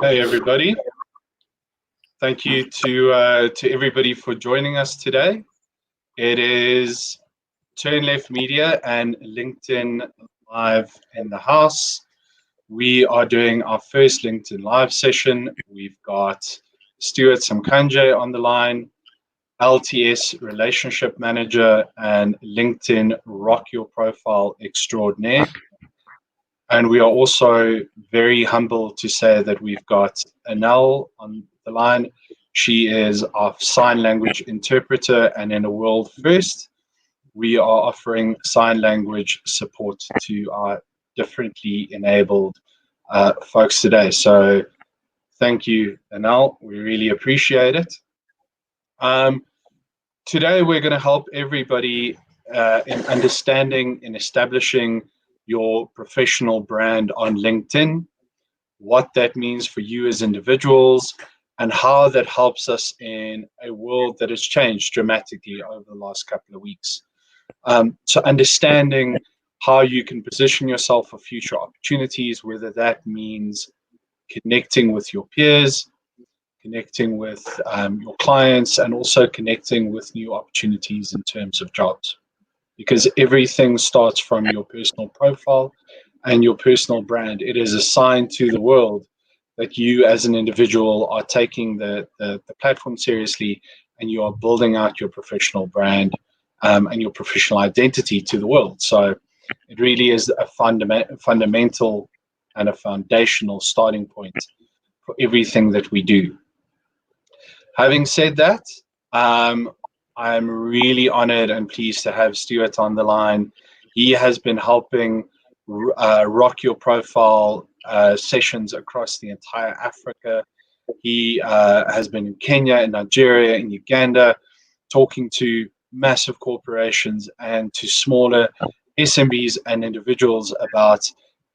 Hey everybody. Thank you to everybody for joining us today. It is Turn Left Media and LinkedIn Live in the house. We are doing our first LinkedIn Live session. We've got Stewart Samkange on the line, LTS Relationship Manager and LinkedIn Rock Your Profile Extraordinaire. And we are also very humble to say that we've got Anel on the line. She is our sign language interpreter, and in a world first, we are offering sign language support to our differently enabled folks today. So thank you, Anel. We really appreciate it. Today, we're going to help everybody in understanding and establishing your professional brand on LinkedIn, what that means for you as individuals, and how that helps us in a world that has changed dramatically over the last couple of weeks. So understanding how you can position yourself for future opportunities, whether that means connecting with your peers, connecting with your clients, and also connecting with new opportunities in terms of jobs. Because everything starts from your personal profile and your personal brand. It is a sign to the world that you as an individual are taking the platform seriously, and you are building out your professional brand and your professional identity to the world. So it really is a fundamental and a foundational starting point for everything that we do. Having said that, I'm really honored and pleased to have Stewart on the line. He has been helping rock your profile sessions across the entire Africa. He has been in Kenya, in Nigeria, in Uganda, talking to massive corporations and to smaller SMBs and individuals about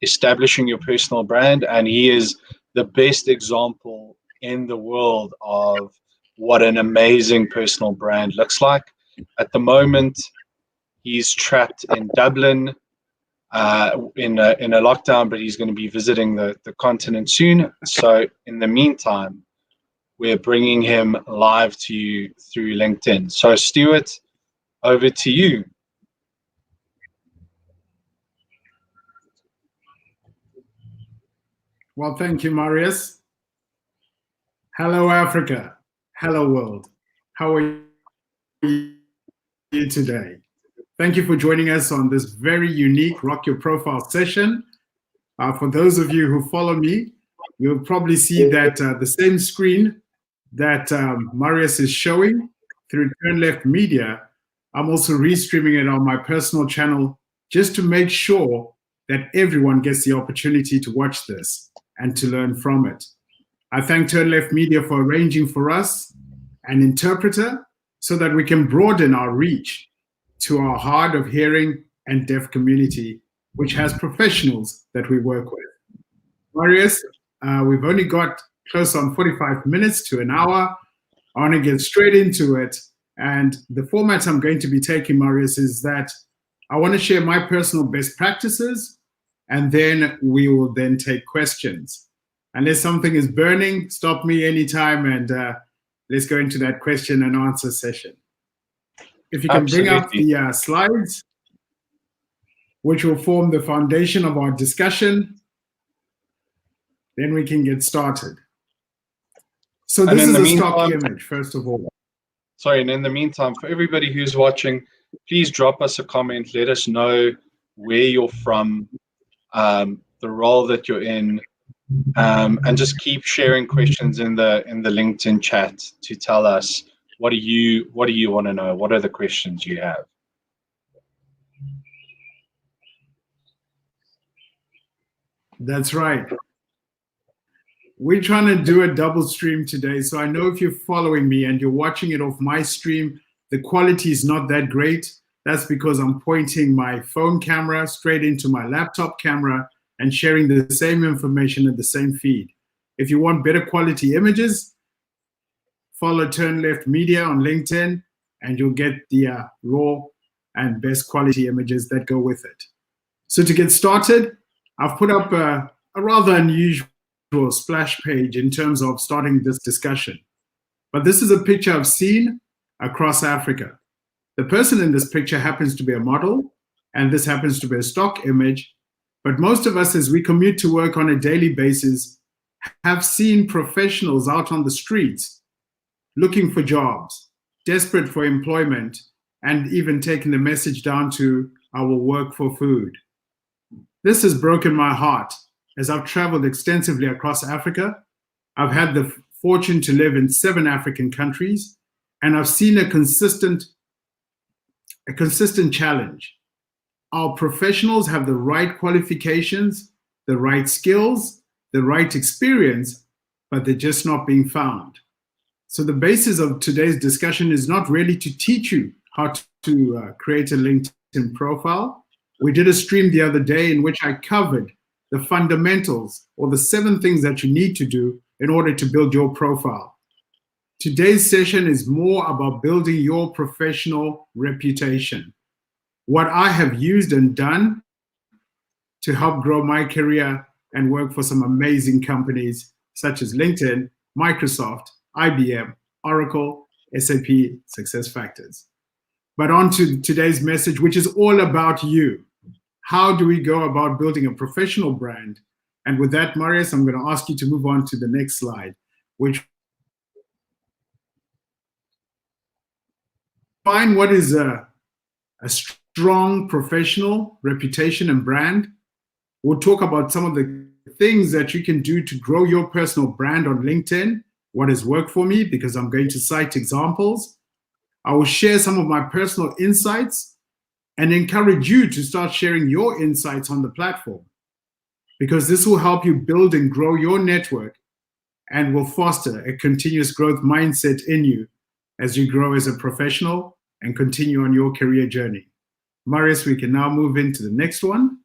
establishing your personal brand. And he is the best example in the world of what an amazing personal brand looks like. At the moment, he's trapped in Dublin in a lockdown, but he's going to be visiting the continent soon. So in the meantime, we're bringing him live to you through LinkedIn. So Stewart, over to you. Well, thank you, Marius. Hello, Africa. Hello, world. How are you today? Thank you for joining us on this very unique Rock Your Profile session. For those of you who follow me, you'll probably see that the same screen that Marius is showing through Turn Left Media, I'm also restreaming it on my personal channel just to make sure that everyone gets the opportunity to watch this and to learn from it. I thank Turn Left Media for arranging for us an interpreter so that we can broaden our reach to our hard of hearing and deaf community, which has professionals that we work with. Marius, we've only got close on 45 minutes to an hour. I want to get straight into it. And the format I'm going to be taking, Marius, is that I want to share my personal best practices, and then we will then take questions. Unless something is burning, stop me anytime, and let's go into that question and answer session. If you can bring up the slides, which will form the foundation of our discussion, then we can get started. So this is a stock image, first of all. Sorry, and in the meantime, for everybody who's watching, please drop us a comment. Let us know where you're from, the role that you're in, and just keep sharing questions in the LinkedIn chat to tell us what do you want to know? What are the questions you have? That's right. We're trying to do a double stream today. So I know if you're following me and you're watching it off my stream, the quality is not that great. That's because I'm pointing my phone camera straight into my laptop camera and sharing the same information in the same feed. If you want better quality images, follow Turn Left Media on LinkedIn and you'll get the raw and best quality images that go with it. So to get started, I've put up a rather unusual splash page in terms of starting this discussion. But this is a picture I've seen across Africa. The person in this picture happens to be a model, and this happens to be a stock image. But most of us, as we commute to work on a daily basis, have seen professionals out on the streets looking for jobs, desperate for employment, and even taking the message down to "I will work for food." This has broken my heart as I've traveled extensively across Africa. I've had the fortune to live in 7 African countries, and I've seen a consistent challenge. Our professionals have the right qualifications, the right skills, the right experience, but they're just not being found. So the basis of today's discussion is not really to teach you how to create a LinkedIn profile. We did a stream the other day in which I covered the fundamentals, or the 7 things that you need to do in order to build your profile. Today's session is more about building your professional reputation. What I have used and done to help grow my career and work for some amazing companies such as LinkedIn, Microsoft, IBM, Oracle, SAP, SuccessFactors. But on to today's message, which is all about you. How do we go about building a professional brand? And with that, Marius, I'm going to ask you to move on to the next slide, which define what is a strong professional reputation and brand. We'll talk about some of the things that you can do to grow your personal brand on LinkedIn, what has worked for me, because I'm going to cite examples. I will share some of my personal insights and encourage you to start sharing your insights on the platform, because this will help you build and grow your network and will foster a continuous growth mindset in you as you grow as a professional and continue on your career journey. Marius, we can now move into the next one.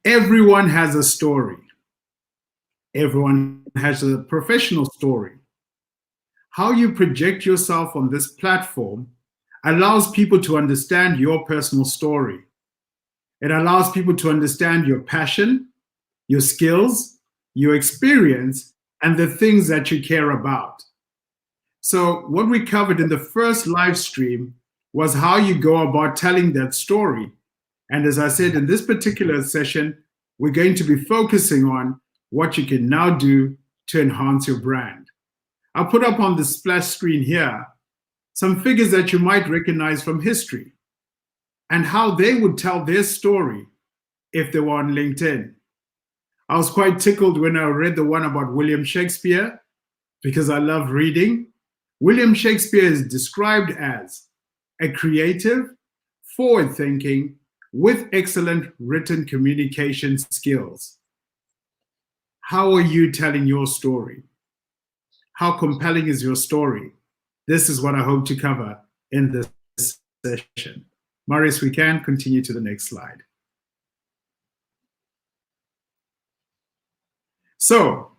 Everyone has a story. Everyone has a professional story. How you project yourself on this platform allows people to understand your personal story. It allows people to understand your passion, your skills, your experience, and the things that you care about. So what we covered in the first live stream was how you go about telling that story. And as I said, in this particular session, we're going to be focusing on what you can now do to enhance your brand. I'll put up on the splash screen here some figures that you might recognize from history and how they would tell their story if they were on LinkedIn. I was quite tickled when I read the one about William Shakespeare, because I love reading. William Shakespeare is described as a creative, forward-thinking, with excellent written communication skills. How are you telling your story? How compelling is your story? This is what I hope to cover in this session. Marius, we can continue to the next slide. So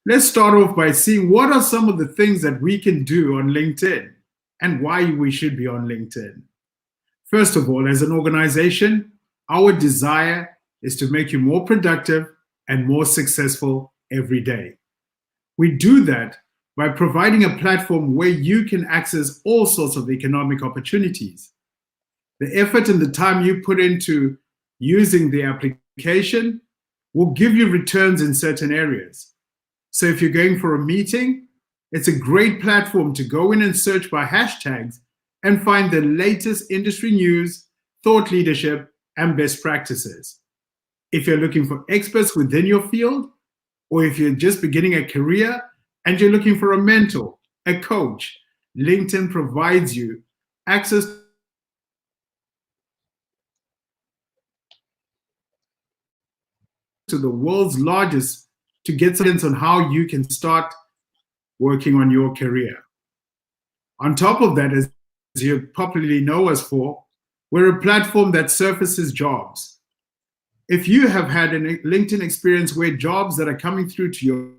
let's start off by seeing what are some of the things that we can do on LinkedIn and why we should be on LinkedIn. First of all, as an organization, our desire is to make you more productive and more successful every day. We do that by providing a platform where you can access all sorts of economic opportunities. The effort and the time you put into using the application will give you returns in certain areas. So if you're going for a meeting, it's a great platform to go in and search by hashtags and find the latest industry news, thought leadership, and best practices. If you're looking for experts within your field, or if you're just beginning a career and you're looking for a mentor, a coach, LinkedIn provides you access to the world's largest to get guidance on how you can start working on your career. On top of that, as you popularly know us for, we're a platform that surfaces jobs. If you have had a LinkedIn experience where jobs that are coming through to your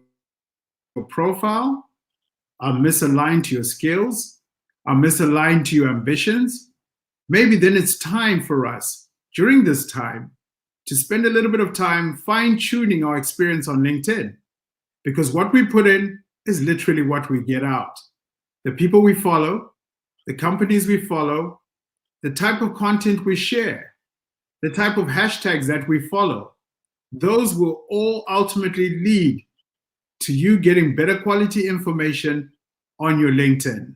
profile are misaligned to your skills, are misaligned to your ambitions, maybe then it's time for us during this time to spend a little bit of time fine-tuning our experience on LinkedIn, because what we put in is literally what we get out. The people we follow, the companies we follow, the type of content we share, the type of hashtags that we follow, those will all ultimately lead to you getting better quality information on your LinkedIn.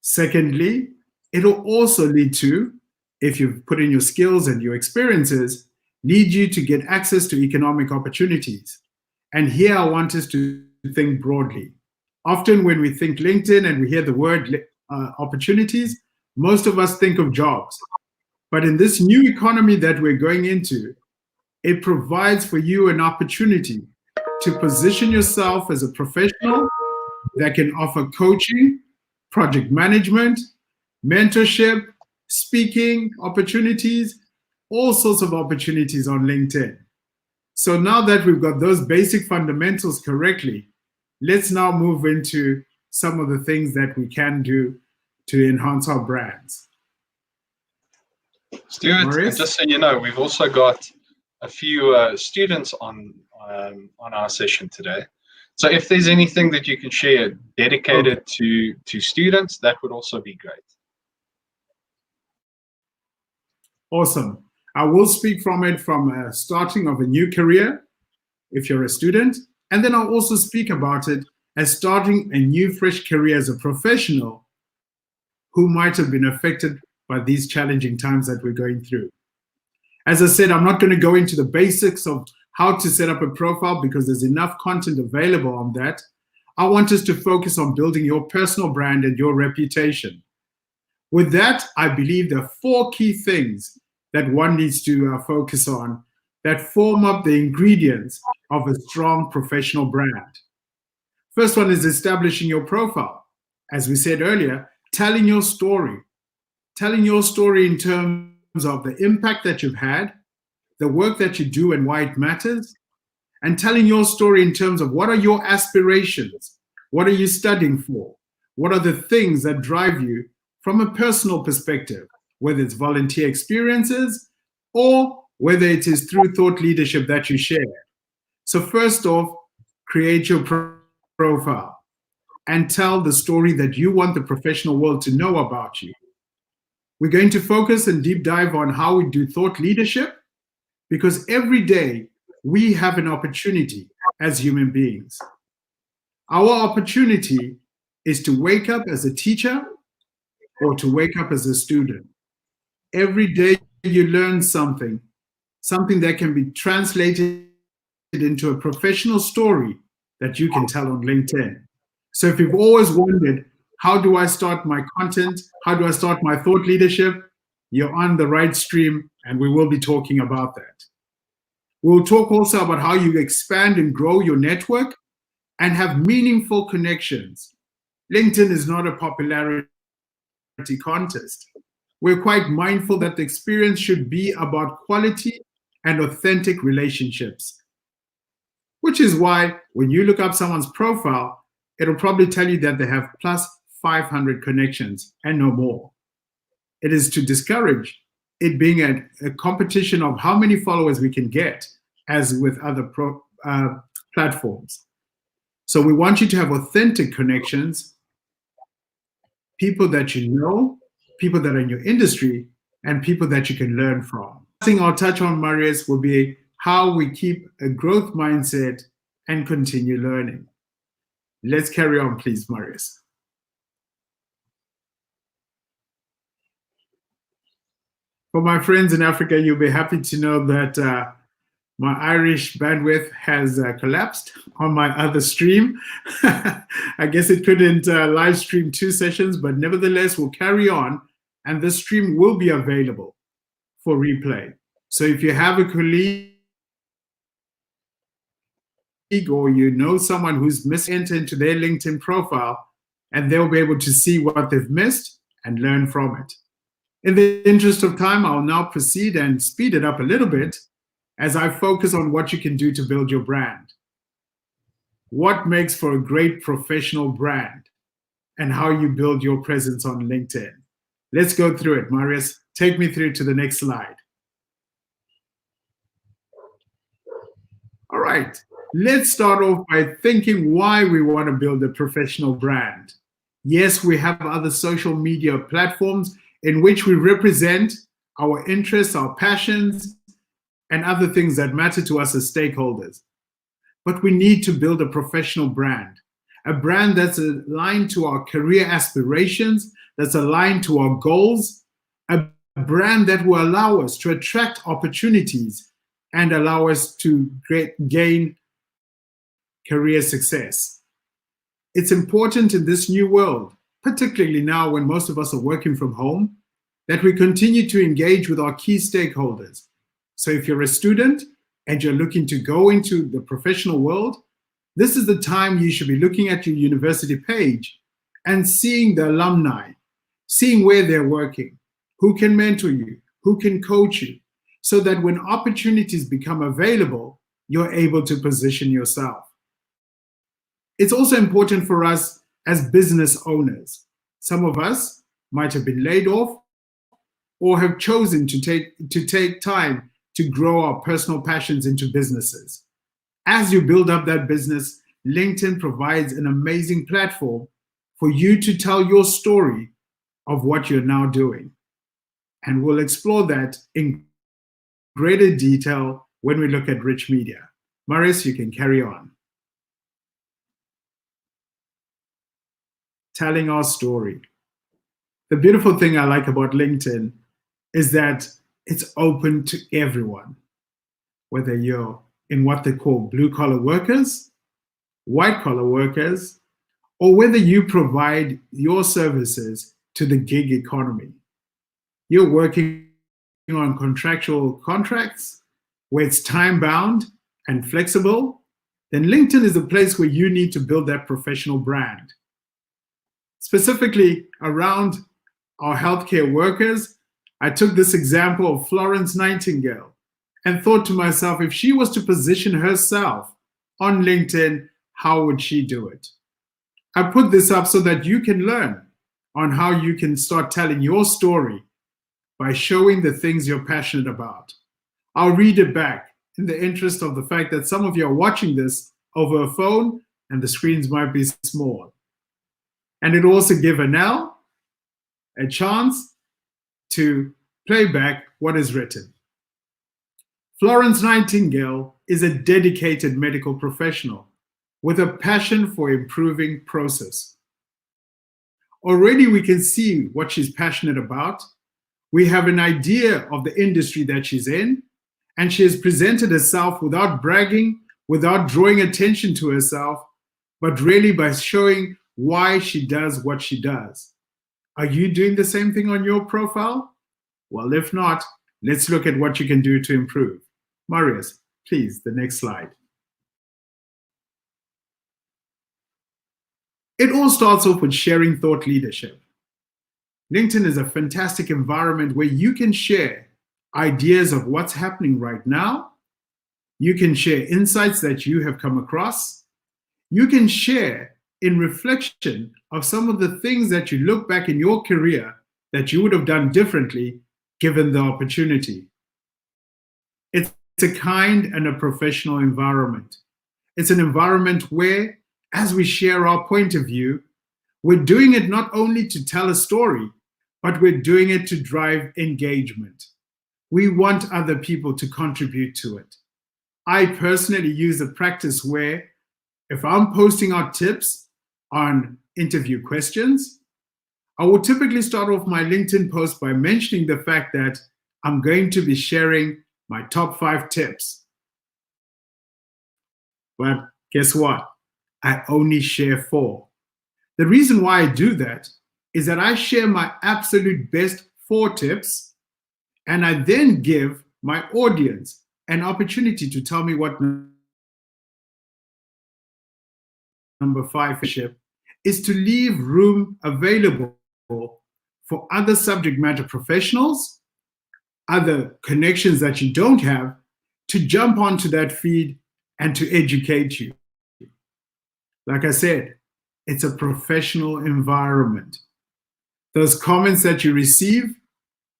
Secondly, it'll also lead to, if you've put in your skills and your experiences, lead you to get access to economic opportunities. And here I want us to think broadly. Often when we think LinkedIn and we hear the word opportunities, most of us think of jobs. But in this new economy that we're going into, it provides for you an opportunity to position yourself as a professional that can offer coaching, project management, mentorship, speaking opportunities, all sorts of opportunities on LinkedIn. So now that we've got those basic fundamentals correctly, let's now move into some of the things that we can do to enhance our brands. Stewart, and just so you know, we've also got a few students on our session today. So if there's anything that you can share dedicated to students, that would also be great. Awesome. I will speak from it from starting of a new career, if you're a student, and then I'll also speak about it as starting a new fresh career as a professional who might have been affected by these challenging times that we're going through. As I said, I'm not going to go into the basics of how to set up a profile because there's enough content available on that. I want us to focus on building your personal brand and your reputation. With that, I believe there are 4 key things that one needs to focus on that form up the ingredients of a strong professional brand. First one is establishing your profile. As we said earlier, telling your story. Telling your story in terms of the impact that you've had, the work that you do and why it matters, and telling your story in terms of what are your aspirations, what are you studying for, what are the things that drive you from a personal perspective, whether it's volunteer experiences or whether it is through thought leadership that you share. So first off, create your profile and tell the story that you want the professional world to know about you. We're going to focus and deep dive on how we do thought leadership, because every day we have an opportunity as human beings. Our opportunity is to wake up as a teacher or to wake up as a student. Every day you learn something that can be translated into a professional story that you can tell on LinkedIn. So if you've always wondered, how do I start my content? How do I start my thought leadership? You're on the right stream, and we will be talking about that. We'll talk also about how you expand and grow your network and have meaningful connections. LinkedIn is not a popularity contest. We're quite mindful that the experience should be about quality and authentic relationships, which is why when you look up someone's profile, it'll probably tell you that they have plus 500 connections and no more. It is to discourage it being a competition of how many followers we can get, as with other platforms. So we want you to have authentic connections, people that you know, people that are in your industry, and people that you can learn from. The thing I'll touch on, Marius, will be how we keep a growth mindset and continue learning. Let's carry on, please, Marius. For my friends in Africa, you'll be happy to know that my Irish bandwidth has collapsed on my other stream. I guess it couldn't live stream 2 sessions, but nevertheless, we'll carry on, and the stream will be available for replay. So if you have a colleague or you know someone who's enter into their LinkedIn profile, and they'll be able to see what they've missed and learn from it. In the interest of time, I'll now proceed and speed it up a little bit as I focus on what you can do to build your brand. What makes for a great professional brand and how you build your presence on LinkedIn. Let's go through it, Marius. take me through to the next slide. All right, let's start off by thinking why we want to build a professional brand. Yes, we have other social media platforms in which we represent our interests, our passions, and other things that matter to us as stakeholders. But we need to build a professional brand, a brand that's aligned to our career aspirations, that's aligned to our goals, a brand that will allow us to attract opportunities and allow us to gain career success. It's important in this new world, particularly now when most of us are working from home, that we continue to engage with our key stakeholders. So if you're a student and you're looking to go into the professional world, this is the time you should be looking at your university page and seeing the alumni, seeing where they're working, who can mentor you, who can coach you, so that when opportunities become available, you're able to position yourself. It's also important for us as business owners. Some of us might have been laid off or have chosen to take time to grow our personal passions into businesses. As you build up that business, LinkedIn provides an amazing platform for you to tell your story of what you're now doing. And we'll explore that in greater detail when we look at rich media. Marius, you can carry on. Telling our story. The beautiful thing I like about LinkedIn is that it's open to everyone, whether you're in what they call blue-collar workers, white-collar workers, or whether you provide your services to the gig economy. You're working on contractual contracts where it's time-bound and flexible, then LinkedIn is a place where you need to build that professional brand. Specifically around our healthcare workers, I took this example of Florence Nightingale and thought to myself, if she was to position herself on LinkedIn, how would she do it? I put this up so that you can learn on how you can start telling your story by showing the things you're passionate about. I'll read it back in the interest of the fact that some of you are watching this over a phone and the screens might be small. And it also give Anel a chance to play back what is written. Florence Nightingale is a dedicated medical professional with a passion for improving process. Already we can see what she's passionate about. We have an idea of the industry that she's in, and she has presented herself without bragging, without drawing attention to herself, but really by showing why she does what she does. Are you doing the same thing on your profile? Well, if not, let's look at what you can do to improve. Marius, please, the next slide. It all starts off with sharing thought leadership. LinkedIn is a fantastic environment where you can share ideas of what's happening right now. You can share insights that you have come across. You can share in reflection of some of the things that you look back in your career that you would have done differently given the opportunity. It's a kind and a professional environment. It's an environment where, as we share our point of view, we're doing it not only to tell a story, but we're doing it to drive engagement. We want other people to contribute to it. I personally use a practice where if I'm posting out tips on interview questions, I will typically start off my LinkedIn post by mentioning the fact that I'm going to be sharing my top 5 tips. But guess what? I only share 4. The reason why I do that is that I share my absolute best 4 tips, and I then give my audience an opportunity to tell me what number 5 is, to leave room available for other subject matter professionals, other connections that you don't have, to jump onto that feed and to educate you. Like I said, it's a professional environment. Those comments that you receive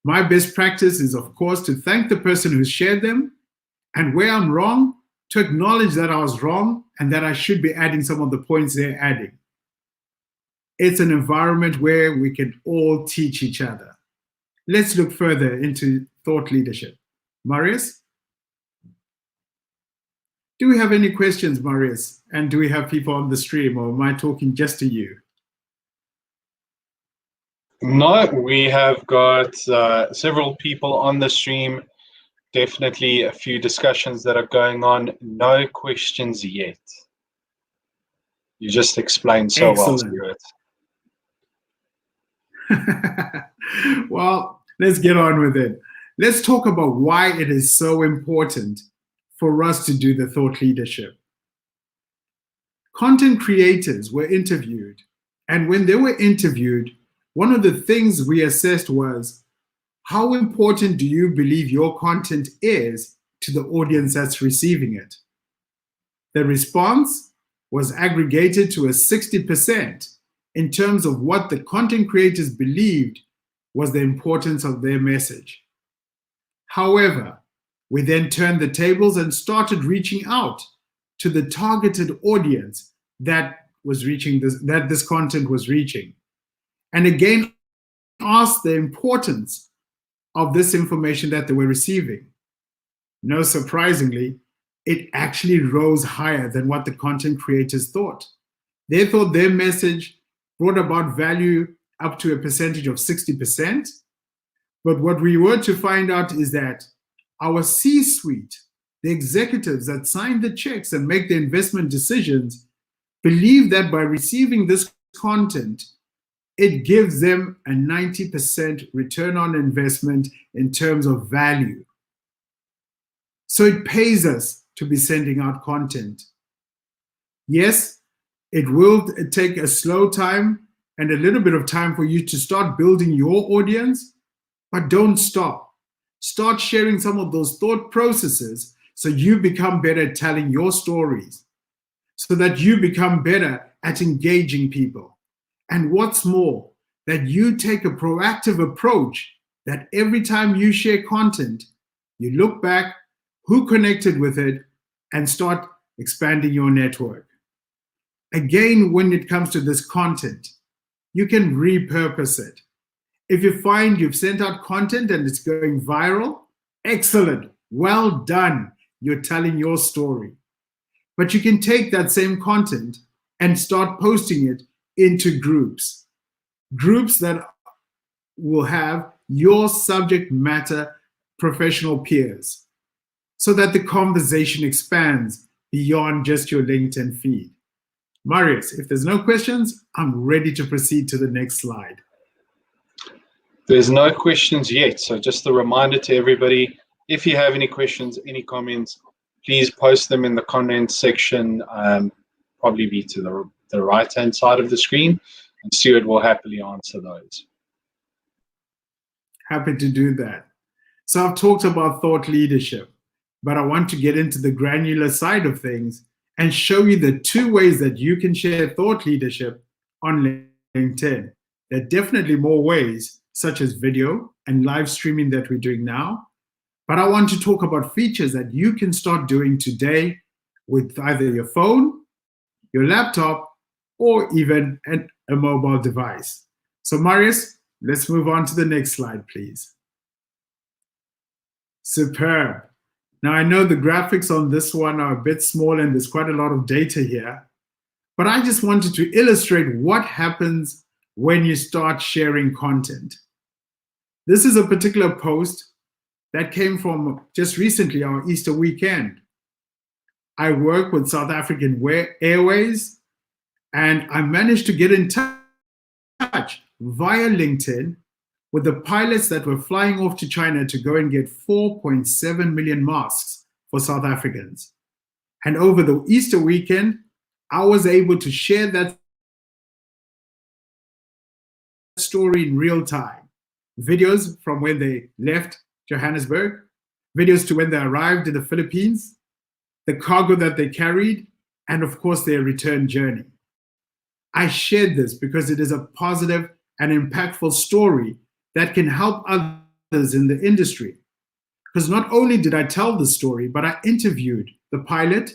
My best practice is, of course, to thank the person who shared them, and where I'm wrong, to acknowledge that I was wrong and that I should be adding some of the points they're adding. It's an environment where we can all teach each other. Let's look further into thought leadership. Marius? Do we have any questions, Marius? And do we have people on the stream, or am I talking just to you? No, we have got several people on the stream. Definitely a few discussions that are going on. No questions yet. You just explained so Excellent. well, Stewart. Well, let's get on with it. Let's talk about why it is so important for us to do the thought leadership. Content creators were interviewed, and when they were interviewed, one of the things we assessed was, how important do you believe your content is to the audience that's receiving it? The response was aggregated to a 60% in terms of what the content creators believed was the importance of their message. However, we then turned the tables and started reaching out to the targeted audience that this content was reaching. And again, asked the importance of this information that they were receiving. No surprisingly, it actually rose higher than what the content creators thought. They thought their message brought about value up to a percentage of 60%. But what we were to find out is that our C-suite, the executives that sign the checks and make the investment decisions, believe that by receiving this content, it gives them a 90% return on investment in terms of value. So it pays us to be sending out content. Yes, it will take a slow time and a little bit of time for you to start building your audience, but don't stop. Start sharing some of those thought processes so you become better at telling your stories, so that you become better at engaging people. And what's more, that you take a proactive approach, that every time you share content, you look back, who connected with it, and start expanding your network. Again, when it comes to this content, you can repurpose it. If you find you've sent out content and it's going viral, excellent, well done, you're telling your story. But you can take that same content and start posting it into groups that will have your subject matter professional peers, so that the conversation expands beyond just your LinkedIn feed. Marius, if there's no questions, I'm ready to proceed to the next slide. There's no questions yet, so just a reminder to everybody, if you have any questions, any comments, please post them in the comments section, probably be to the right-hand side of the screen, and Stewart will happily answer those. Happy to do that. So I've talked about thought leadership, but I want to get into the granular side of things and show you the two ways that you can share thought leadership on LinkedIn. There are definitely more ways, such as video and live streaming that we're doing now. But I want to talk about features that you can start doing today with either your phone, your laptop, or even a mobile device. So Marius, let's move on to the next slide, please. Superb. Now I know the graphics on this one are a bit small and there's quite a lot of data here, but I just wanted to illustrate what happens when you start sharing content. This is a particular post that came from just recently, our Easter weekend. I work with South African Airways, and I managed to get in touch via LinkedIn with the pilots that were flying off to China to go and get 4.7 million masks for South Africans. And over the Easter weekend, I was able to share that story in real time. Videos from when they left Johannesburg, videos to when they arrived in the Philippines, the cargo that they carried, and of course their return journey. I shared this because it is a positive and impactful story that can help in the industry. Because not only did I tell the story, but I interviewed the pilot,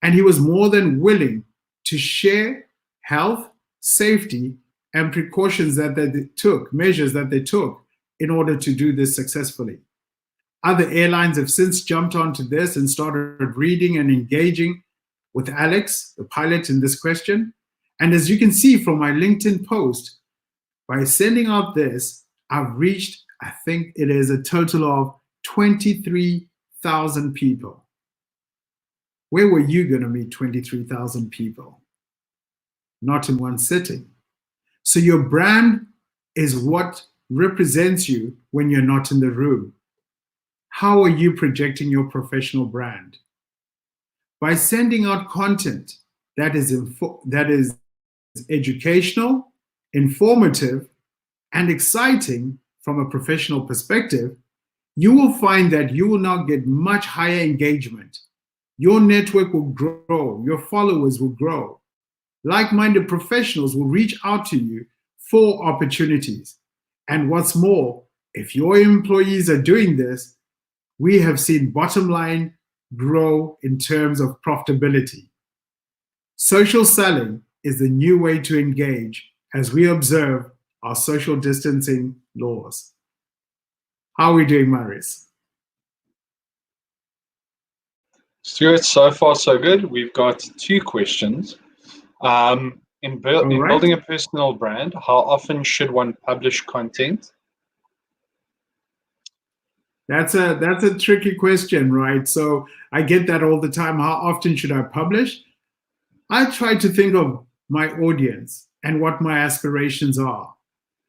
and he was more than willing to share health, safety, and precautions that they took, measures that they took in order to do this successfully. Other airlines have since jumped onto this and started reading and engaging with Alex, the pilot, in this question. And as you can see from my LinkedIn post, by sending out this, I've reached, I think it is a total of 23,000 people. Where were you going to meet 23,000 people? Not in one sitting. So your brand is what represents you when you're not in the room. How are you projecting your professional brand? By sending out content that is educational, informative, and exciting from a professional perspective, you will find that you will now get much higher engagement. Your network will grow, your followers will grow. Like-minded professionals will reach out to you for opportunities. And what's more, if your employees are doing this, we have seen bottom line grow in terms of profitability. Social selling is the new way to engage as we observe our social distancing laws. How are we doing, Marius? Stewart, so far so good. We've got 2 questions. In building a personal brand, how often should one publish content? That's a tricky question, right? So I get that all the time. How often should I publish? I try to think of my audience and what my aspirations are.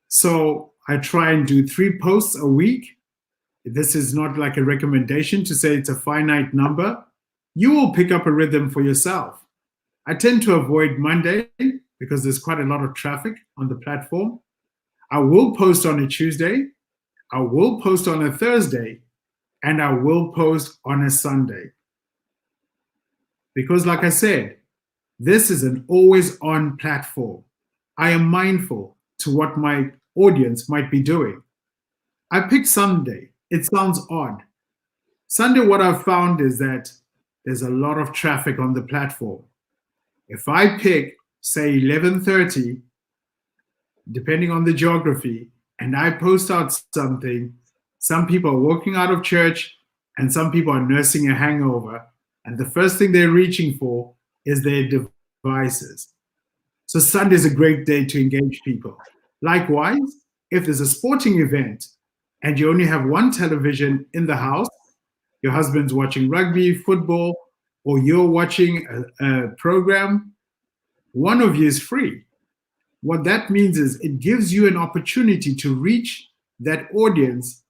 So I try and do 3 posts a week. This is not like a recommendation to say it's a finite number. You will pick up a rhythm for yourself. I tend to avoid Monday because there's quite a lot of traffic on the platform. I will post on a Tuesday, I will post on a Thursday, and I will post on a Sunday. Because like I said, this is an always-on platform. I am mindful to what my audience might be doing. I picked Sunday. It sounds odd. Sunday, what I've found is that there's a lot of traffic on the platform. If I pick, say, 11:30, depending on the geography, and I post out something, some people are walking out of church and some people are nursing a hangover, and the first thing they're reaching for is their devices. So Sunday is a great day to engage people. Likewise, if there's a sporting event and you only have one television in the house, your husband's watching rugby, football, or you're watching a program, one of you is free. What that means is it gives you an opportunity to reach that audience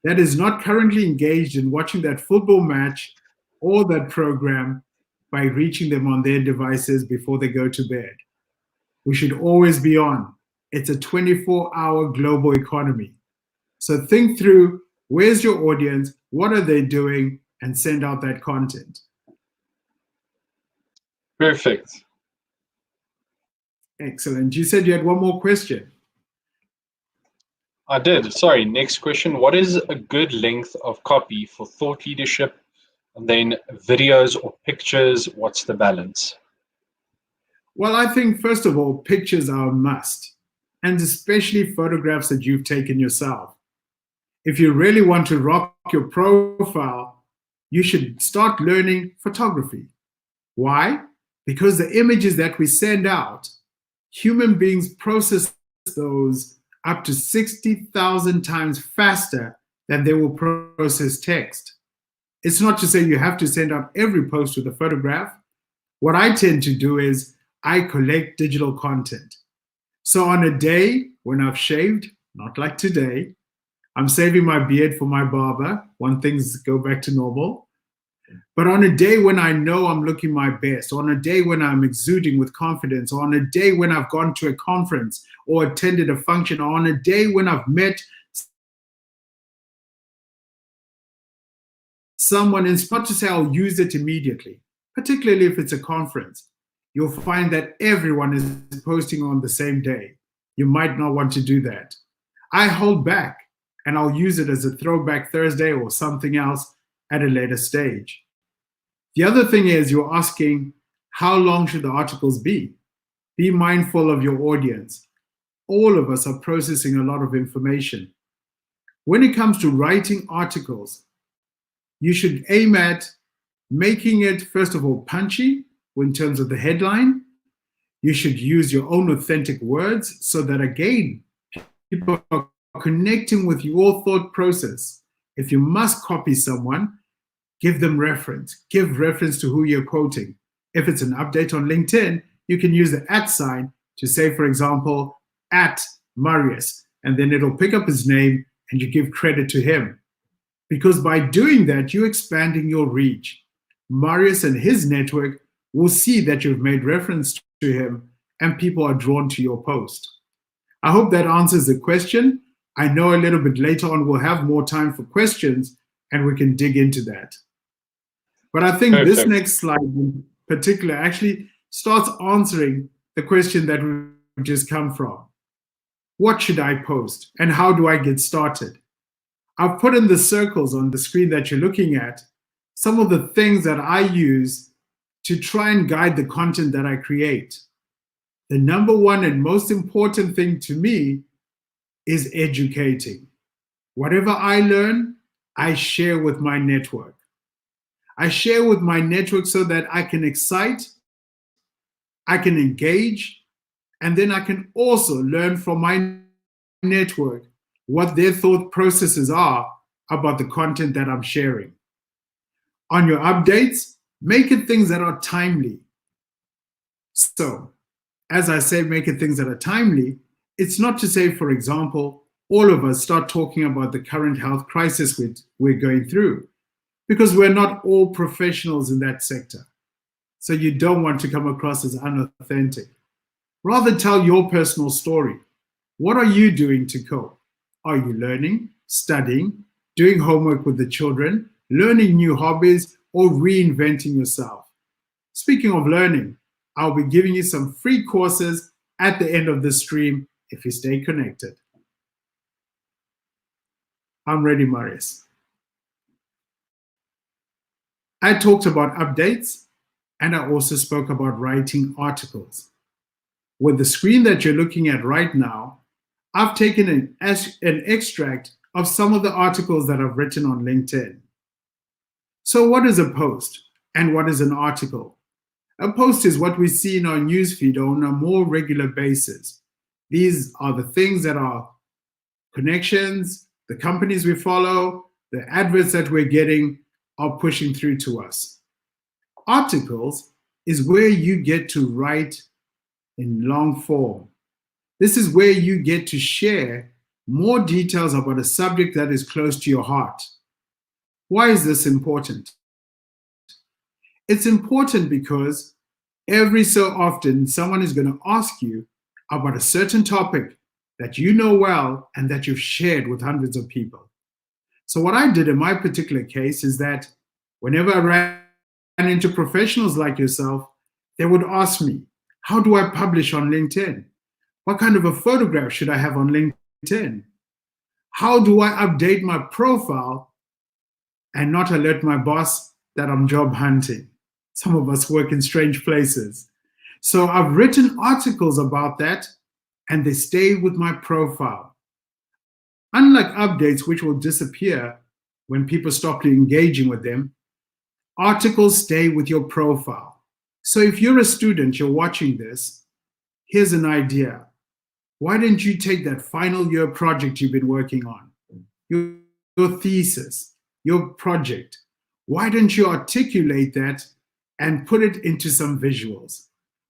that is not currently engaged in watching that football match or that program by reaching them on their devices before they go to bed. We should always be on. It's a 24-hour global economy. So think through, where's your audience? What are they doing? And send out that content. Perfect. Excellent. You said you had one more question. I did. Sorry, next question. What is a good length of copy for thought leadership? And then videos or pictures, what's the balance? Well, I think, first of all, pictures are a must, and especially photographs that you've taken yourself. If you really want to rock your profile, you should start learning photography. Why? Because the images that we send out, human beings process those up to 60,000 times faster than they will process text. It's not to say you have to send out every post with a photograph. What I tend to do is I collect digital content. So on a day when I've shaved, not like today, I'm saving my beard for my barber when things go back to normal. But on a day when I know I'm looking my best, on a day when I'm exuding with confidence, on a day when I've gone to a conference or attended a function, or on a day when I've met someone, it's not to say I'll use it immediately, particularly if it's a conference. You'll find that everyone is posting on the same day. You might not want to do that. I hold back and I'll use it as a throwback Thursday or something else at a later stage. The other thing is you're asking, how long should the articles be? Be mindful of your audience. All of us are processing a lot of information. When it comes to writing articles, you should aim at making it, first of all, punchy in terms of the headline. You should use your own authentic words so that, again, people are connecting with your thought process. If you must copy someone, give them reference. Give reference to who you're quoting. If it's an update on LinkedIn, you can use the @ sign to say, for example, @Marius, and then it'll pick up his name and you give credit to him. Because by doing that, you're expanding your reach. Marius and his network will see that you've made reference to him and people are drawn to your post. I hope that answers the question. I know a little bit later on we'll have more time for questions and we can dig into that. But I think Perfect. This next slide in particular actually starts answering the question that we've just come from. What should I post and how do I get started? I've put in the circles on the screen that you're looking at some of the things that I use to try and guide the content that I create. The number one and most important thing to me is educating. Whatever I learn, I share with my network. I share with my network so that I can excite, I can engage, and then I can also learn from my network what their thought processes are about the content that I'm sharing. On your updates, make it things that are timely. So, as I say, make it things that are timely, it's not to say, for example, all of us start talking about the current health crisis we're going through, because we're not all professionals in that sector. So you don't want to come across as unauthentic. Rather tell your personal story. What are you doing to cope? Are you learning, studying, doing homework with the children, learning new hobbies, or reinventing yourself? Speaking of learning, I'll be giving you some free courses at the end of the stream if you stay connected. I'm ready, Marius. I talked about updates, and I also spoke about writing articles. With the screen that you're looking at right now, I've taken an extract of some of the articles that I've written on LinkedIn. So what is a post and what is an article? A post is what we see in our newsfeed on a more regular basis. These are the things that are connections, the companies we follow, the adverts that we're getting are pushing through to us. Articles is where you get to write in long form. This is where you get to share more details about a subject that is close to your heart. Why is this important? It's important because every so often someone is going to ask you about a certain topic that you know well and that you've shared with hundreds of people. So what I did in my particular case is that whenever I ran into professionals like yourself, they would ask me, how do I publish on LinkedIn? What kind of a photograph should I have on LinkedIn? How do I update my profile and not alert my boss that I'm job hunting? Some of us work in strange places. So I've written articles about that and they stay with my profile. Unlike updates, which will disappear when people stop engaging with them, articles stay with your profile. So if you're a student, you're watching this, here's an idea. Why didn't you take that final year project you've been working on, your thesis, your project? Why don't you articulate that and put it into some visuals,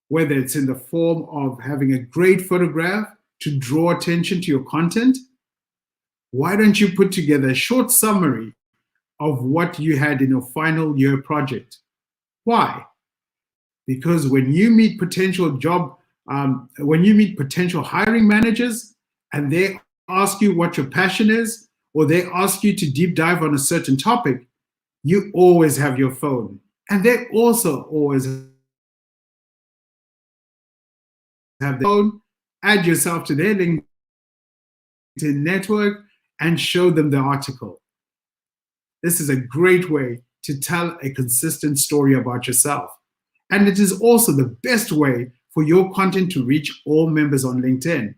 whether it's in the form of having a great photograph to draw attention to your content? Why don't you put together a short summary of what you had in your final year project? Why? Because when you meet potential hiring managers and they ask you what your passion is, or they ask you to deep dive on a certain topic, you always have your phone. And they also always have their phone. Add yourself to their LinkedIn network. and show them the article. This is a great way to tell a consistent story about yourself. And it is also the best way for your content to reach all members on LinkedIn.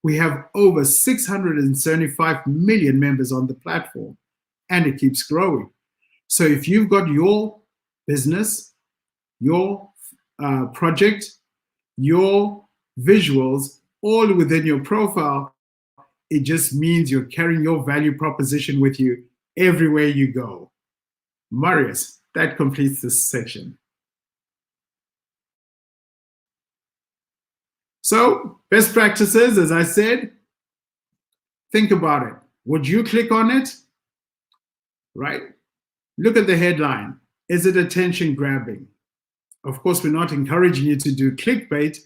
We have over 675 million members on the platform, and it keeps growing. So if you've got your business, your project, your visuals all within your profile, it just means you're carrying your value proposition with you everywhere you go. Marius, that completes this section. So, best practices, as I said, think about it. Would you click on it? Right? Look at the headline. Is it attention grabbing? Of course, we're not encouraging you to do clickbait,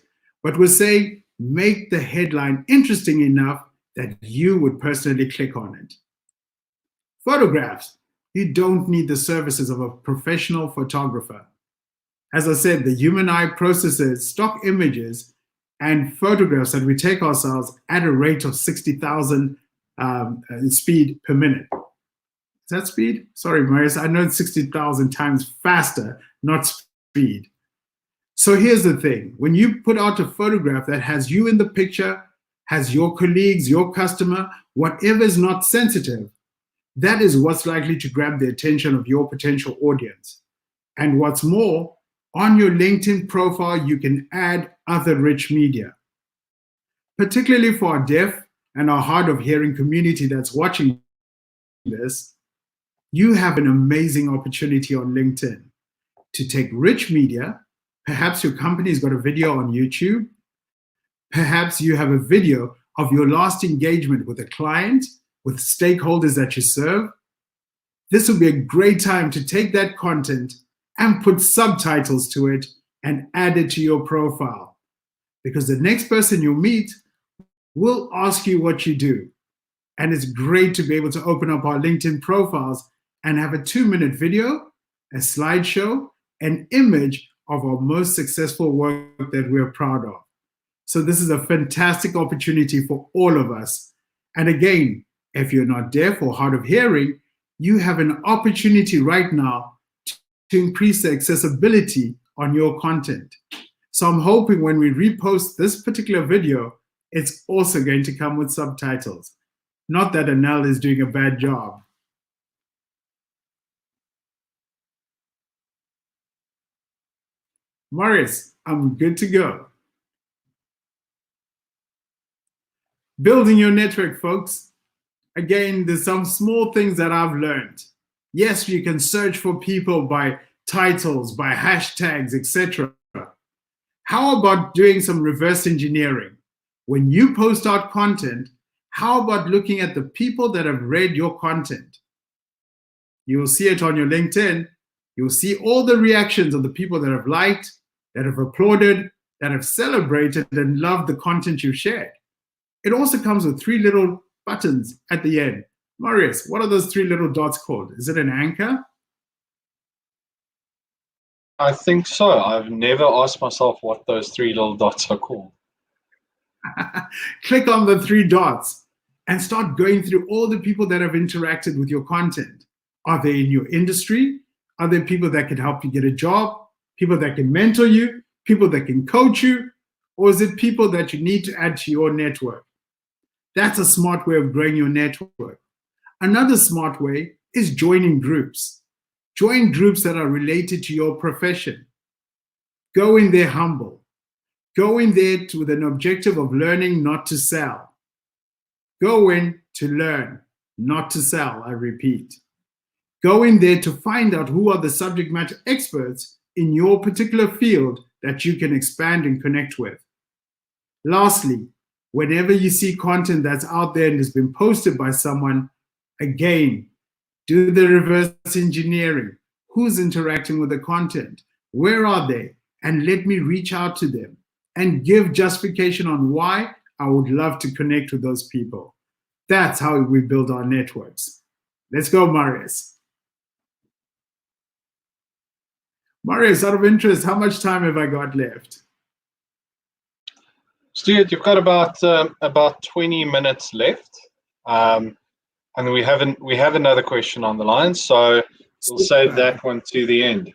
but we're saying make the headline interesting enough that you would personally click on it. Photographs. You don't need the services of a professional photographer. As I said, the human eye processes stock images and photographs that we take ourselves at a rate of 60,000 speed per minute. Is that speed? Sorry, Marius, I know it's 60,000 times faster, not speed. So here's the thing. When you put out a photograph that has you in the picture, has your colleagues, your customer, whatever is not sensitive, that is what's likely to grab the attention of your potential audience. And what's more, on your LinkedIn profile, you can add other rich media. Particularly for our deaf and our hard of hearing community that's watching this, you have an amazing opportunity on LinkedIn to take rich media. Perhaps your company's got a video on YouTube. Perhaps you have a video of your last engagement with a client, with stakeholders that you serve. This would be a great time to take that content and put subtitles to it and add it to your profile. Because the next person you meet will ask you what you do. And it's great to be able to open up our LinkedIn profiles and have a 2-minute video, a slideshow, an image of our most successful work that we're proud of. So this is a fantastic opportunity for all of us. And again, if you're not deaf or hard of hearing, you have an opportunity right now to increase the accessibility on your content. So I'm hoping when we repost this particular video, it's also going to come with subtitles. Not that Anel is doing a bad job. Marius, I'm good to go. Building your network, folks. Again, there's some small things that I've learned. Yes, you can search for people by titles, by hashtags, etc. How about doing some reverse engineering? When you post out content, how about looking at the people that have read your content? You will see it on your LinkedIn. You'll see all the reactions of the people that have liked, that have applauded, that have celebrated and loved the content you shared. It also comes with 3 little buttons at the end. Marius, what are those 3 little dots called? Is it an anchor? I think so. I've never asked myself what those 3 little dots are called. Click on the 3 dots and start going through all the people that have interacted with your content. Are they in your industry? Are there people that can help you get a job? People that can mentor you? People that can coach you? Or is it people that you need to add to your network? That's a smart way of growing your network. Another smart way is joining groups. Join groups that are related to your profession. Go in there humble. Go in there with an objective of learning, not to sell. Go in to learn, not to sell, I repeat. Go in there to find out who are the subject matter experts in your particular field that you can expand and connect with. Lastly, whenever you see content that's out there and has been posted by someone, again, do the reverse engineering. Who's interacting with the content? Where are they? And let me reach out to them and give justification on why I would love to connect with those people. That's how we build our networks. Let's go, Marius. Marius, out of interest, how much time have I got left? Stewart, you've got about 20 minutes left. And we have another question on the line, so we'll save that one to the end.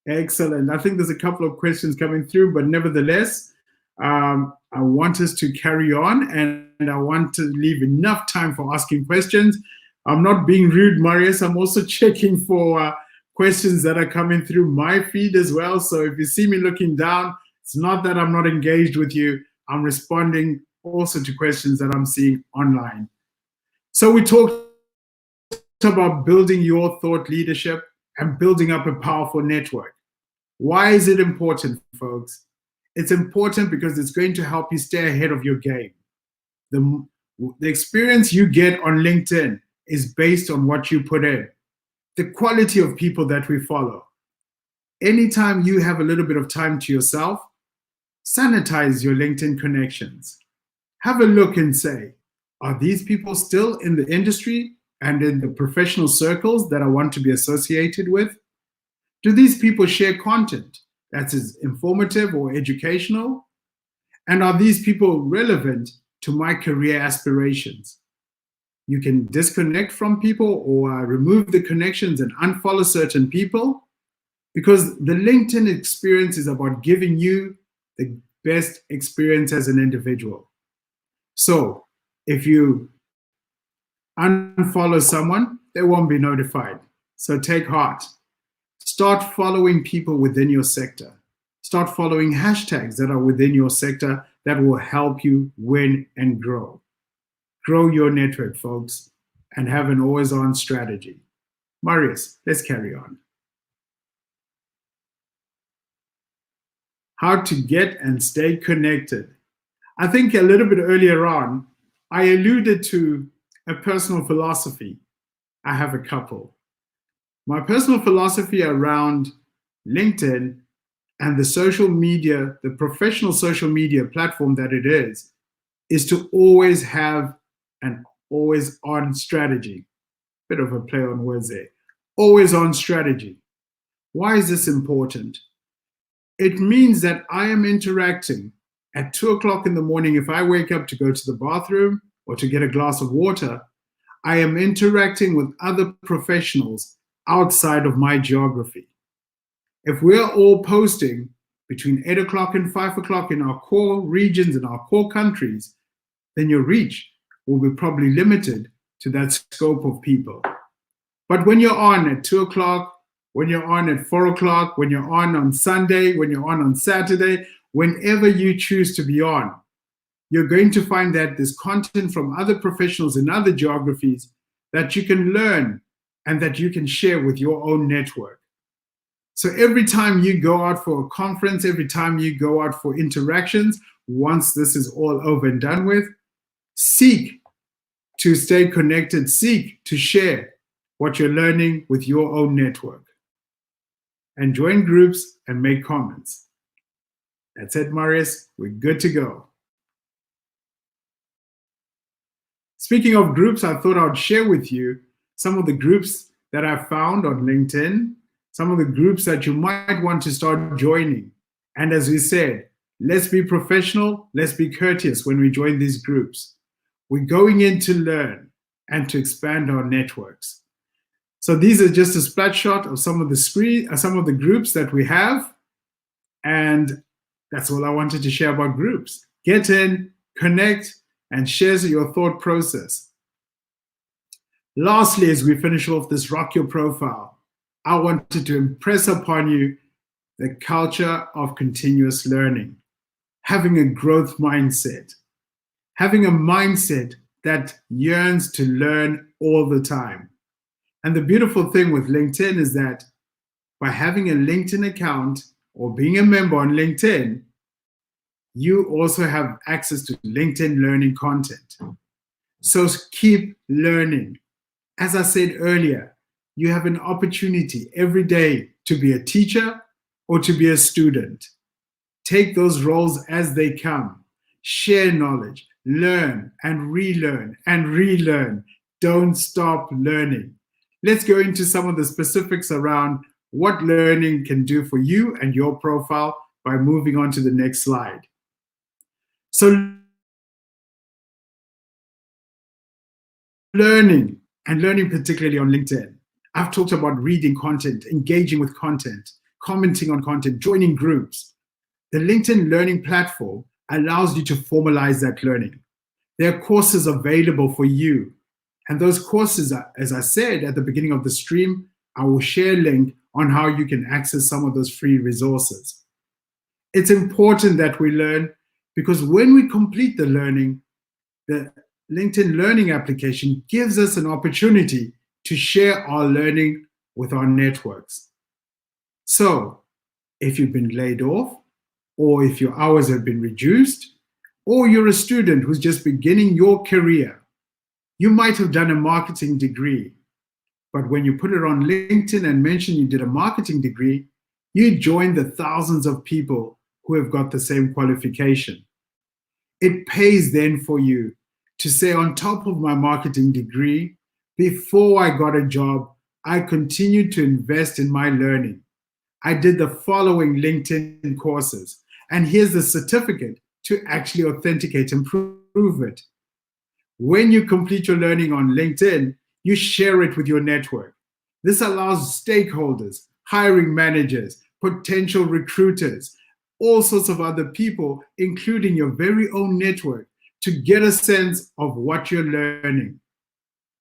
Excellent. I think there's a couple of questions coming through, but nevertheless, I want us to carry on, and I want to leave enough time for asking questions. I'm not being rude, Marius. I'm also checking for questions that are coming through my feed as well. So if you see me looking down, it's not that I'm not engaged with you. I'm responding also to questions that I'm seeing online. So we talked about building your thought leadership and building up a powerful network. Why is it important, folks? It's important because it's going to help you stay ahead of your game. The experience you get on LinkedIn is based on what you put in, the quality of people that we follow. Anytime you have a little bit of time to yourself, sanitize your LinkedIn connections. Have a look and say, are these people still in the industry and in the professional circles that I want to be associated with? Do these people share content that is informative or educational? And are these people relevant to my career aspirations? You can disconnect from people or remove the connections and unfollow certain people, because the LinkedIn experience is about giving you the best experience as an individual. So if you unfollow someone, they won't be notified. So take heart. Start following people within your sector. Start following hashtags that are within your sector that will help you win and grow. Grow your network, folks, and have an always-on strategy. Marius, let's carry on. How to get and stay connected. I think a little bit earlier on, I alluded to a personal philosophy. I have a couple. My personal philosophy around LinkedIn and the social media, the professional social media platform that it is to always have an always-on strategy. Bit of a play on words there. Always-on strategy. Why is this important? It means that I am interacting at 2 o'clock in the morning. If I wake up to go to the bathroom or to get a glass of water, I am interacting with other professionals outside of my geography. If we're all posting between 8 o'clock and 5 o'clock in our core regions and our core countries, then your reach will be probably limited to that scope of people. But when you're on at 2 o'clock, when you're on at 4 o'clock, when you're on Sunday, when you're on Saturday, whenever you choose to be on, you're going to find that there's content from other professionals in other geographies that you can learn and that you can share with your own network. So every time you go out for a conference, every time you go out for interactions, once this is all over and done with, seek to stay connected, seek to share what you're learning with your own network. And join groups and make comments. That's it, Marius. We're good to go. Speaking of groups, I thought I'd share with you some of the groups that I've found on LinkedIn, some of the groups that you might want to start joining. And as we said, let's be professional, let's be courteous when we join these groups. We're going in to learn and to expand our networks. So these are just a splat shot of some of the groups that we have. And that's all I wanted to share about groups. Get in, connect, and share your thought process. Lastly, as we finish off this Rock Your Profile, I wanted to impress upon you the culture of continuous learning, having a growth mindset, having a mindset that yearns to learn all the time. And the beautiful thing with LinkedIn is that by having a LinkedIn account or being a member on LinkedIn, you also have access to LinkedIn learning content. So keep learning. As I said earlier, you have an opportunity every day to be a teacher or to be a student. Take those roles as they come. Share knowledge, learn and relearn and relearn. Don't stop learning. Let's go into some of the specifics around what learning can do for you and your profile by moving on to the next slide. So learning, and learning particularly on LinkedIn. I've talked about reading content, engaging with content, commenting on content, joining groups. The LinkedIn Learning platform allows you to formalize that learning. There are courses available for you. And those courses, as I said at the beginning of the stream, I will share a link on how you can access some of those free resources. It's important that we learn, because when we complete the learning, the LinkedIn Learning application gives us an opportunity to share our learning with our networks. So if you've been laid off, or if your hours have been reduced, or you're a student who's just beginning your career, you might have done a marketing degree, but when you put it on LinkedIn and mention you did a marketing degree, you join the thousands of people who have got the same qualification. It pays then for you to say, on top of my marketing degree, before I got a job, I continued to invest in my learning. I did the following LinkedIn courses, and here's the certificate to actually authenticate and prove it. When you complete your learning on LinkedIn, you share it with your network. This allows stakeholders, hiring managers, potential recruiters, all sorts of other people, including your very own network, to get a sense of what you're learning.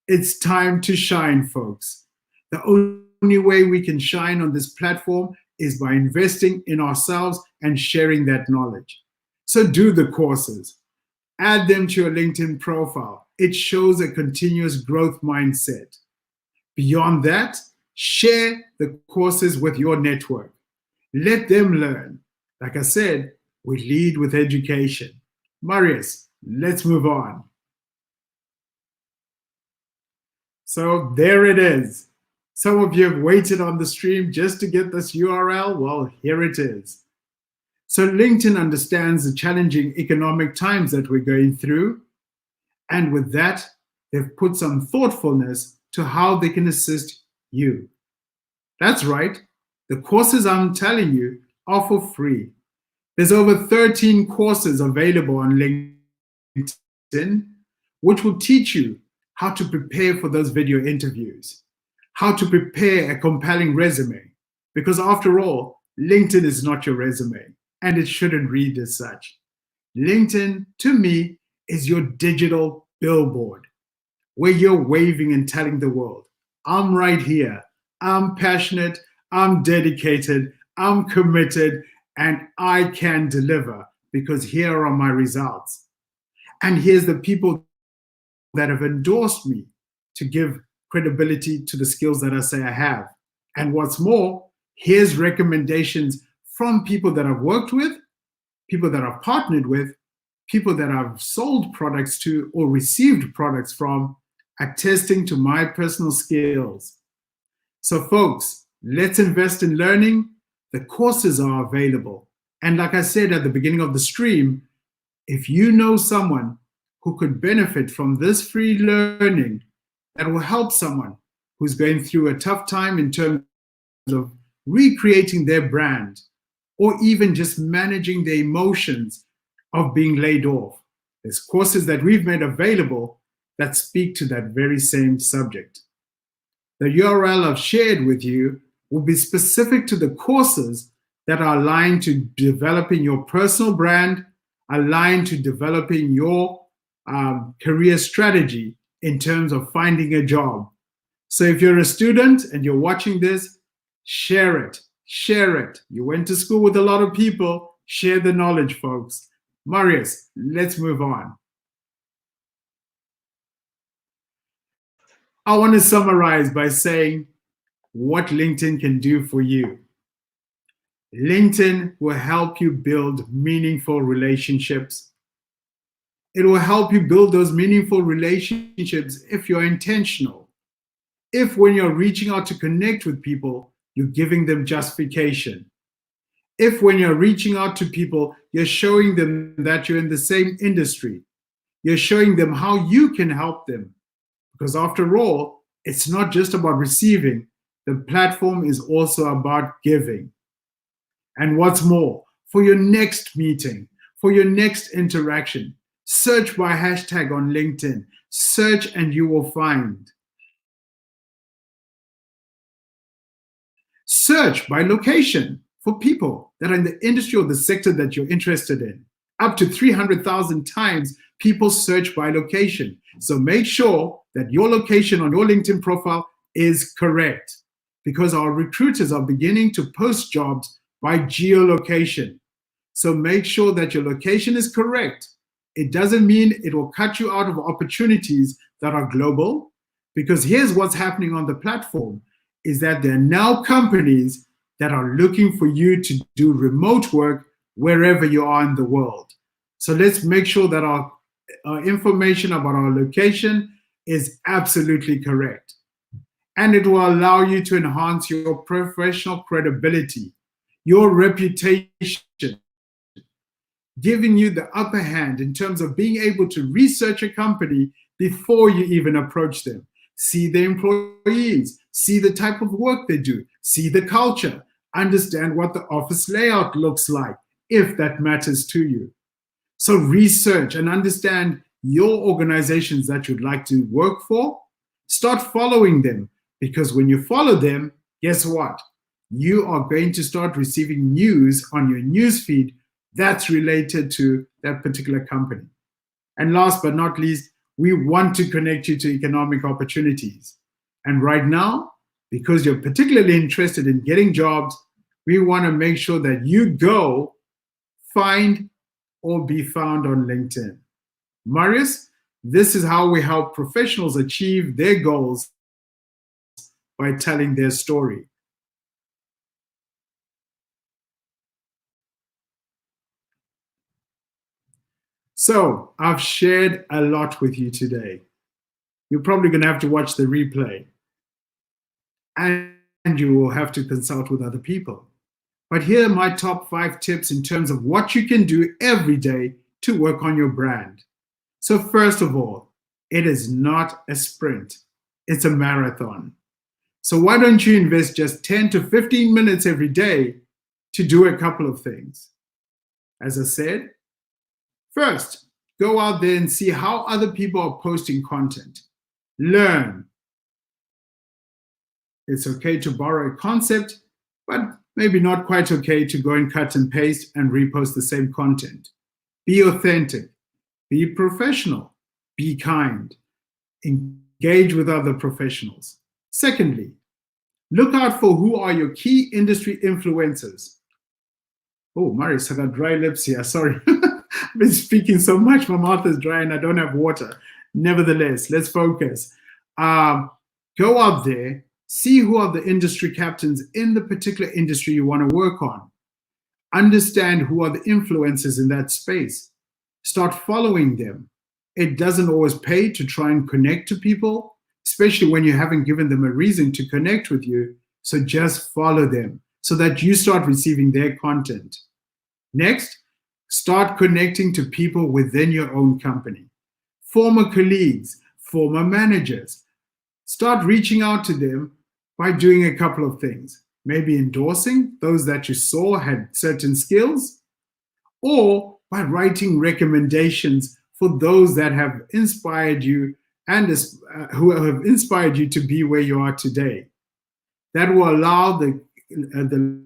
It's time to shine, folks. The only way we can shine on this platform is by investing in ourselves and sharing that knowledge. So do the courses. Add them to your LinkedIn profile. It shows a continuous growth mindset. Beyond that, share the courses with your network. Let them learn. Like I said, we lead with education. Marius, let's move on. So there it is. Some of you have waited on the stream just to get this URL. Well, here it is. So LinkedIn understands the challenging economic times that we're going through. And with that, they've put some thoughtfulness to how they can assist you. That's right. The courses I'm telling you are for free. There's over 13 courses available on LinkedIn, which will teach you how to prepare for those video interviews, how to prepare a compelling resume, because after all, LinkedIn is not your resume, and it shouldn't read as such. LinkedIn, to me, is your digital billboard, where you're waving and telling the world, I'm right here, I'm passionate, I'm dedicated, I'm committed, and I can deliver, because here are my results. And here's the people that have endorsed me to give credibility to the skills that I say I have. And what's more, here's recommendations from people that I've worked with, people that I've partnered with, people that I've sold products to or received products from, attesting to my personal skills. So folks, let's invest in learning. The courses are available. And like I said at the beginning of the stream, if you know someone who could benefit from this free learning that will help someone who's going through a tough time in terms of recreating their brand, or even just managing the emotions of being laid off, there's courses that we've made available that speak to that very same subject. The URL I've shared with you will be specific to the courses that are aligned to developing your personal brand, aligned to developing your career strategy in terms of finding a job. So if you're a student and you're watching this, share it, share it. You went to school with a lot of people, share the knowledge, folks. Marius, let's move on. I want to summarize by saying what LinkedIn can do for you. LinkedIn will help you build meaningful relationships. It will help you build those meaningful relationships if you're intentional. If when you're reaching out to connect with people, you're giving them justification. If when you're reaching out to people, you're showing them that you're in the same industry. You're showing them how you can help them. Because after all, it's not just about receiving. The platform is also about giving. And what's more, for your next meeting, for your next interaction, search by hashtag on LinkedIn. Search and you will find. Search by location for people that are in the industry or the sector that you're interested in. Up to 300,000 times people search by location. So make sure that your location on your LinkedIn profile is correct, because our recruiters are beginning to post jobs by geolocation. So make sure that your location is correct. It doesn't mean it will cut you out of opportunities that are global, because here's what's happening on the platform is that there are now companies that are looking for you to do remote work wherever you are in the world. So let's make sure that our information about our location is absolutely correct. And it will allow you to enhance your professional credibility, your reputation, giving you the upper hand in terms of being able to research a company before you even approach them. See the employees, see the type of work they do, see the culture, understand what the office layout looks like, if that matters to you. So research and understand your organizations that you'd like to work for. Start following them, because when you follow them, guess what? You are going to start receiving news on your newsfeed that's related to that particular company. And last but not least, we want to connect you to economic opportunities. And right now, because you're particularly interested in getting jobs, we want to make sure that you go find or be found on LinkedIn. Marius, this is how we help professionals achieve their goals by telling their story. So I've shared a lot with you today. You're probably going to have to watch the replay, and you will have to consult with other people. But here are my top 5 tips in terms of what you can do every day to work on your brand. So first of all, it is not a sprint, it's a marathon. So why don't you invest just 10 to 15 minutes every day to do a couple of things? As I said, first, go out there and see how other people are posting content. Learn. It's okay to borrow a concept, but maybe not quite okay to go and cut and paste and repost the same content. Be authentic. Be professional. Be kind. Engage with other professionals. Secondly, look out for who are your key industry influencers. Oh, Marius, I got dry lips here. Sorry. I've been speaking so much, my mouth is dry and I don't have water. Nevertheless, let's focus. Go out there, see who are the industry captains in the particular industry you want to work on. Understand who are the influencers in that space. Start following them. It doesn't always pay to try and connect to people, especially when you haven't given them a reason to connect with you. So just follow them so that you start receiving their content. Next, start connecting to people within your own company. Former colleagues, former managers. Start reaching out to them by doing a couple of things. Maybe endorsing those that you saw had certain skills, or by writing recommendations for those that have inspired you and who have inspired you to be where you are today. That will allow the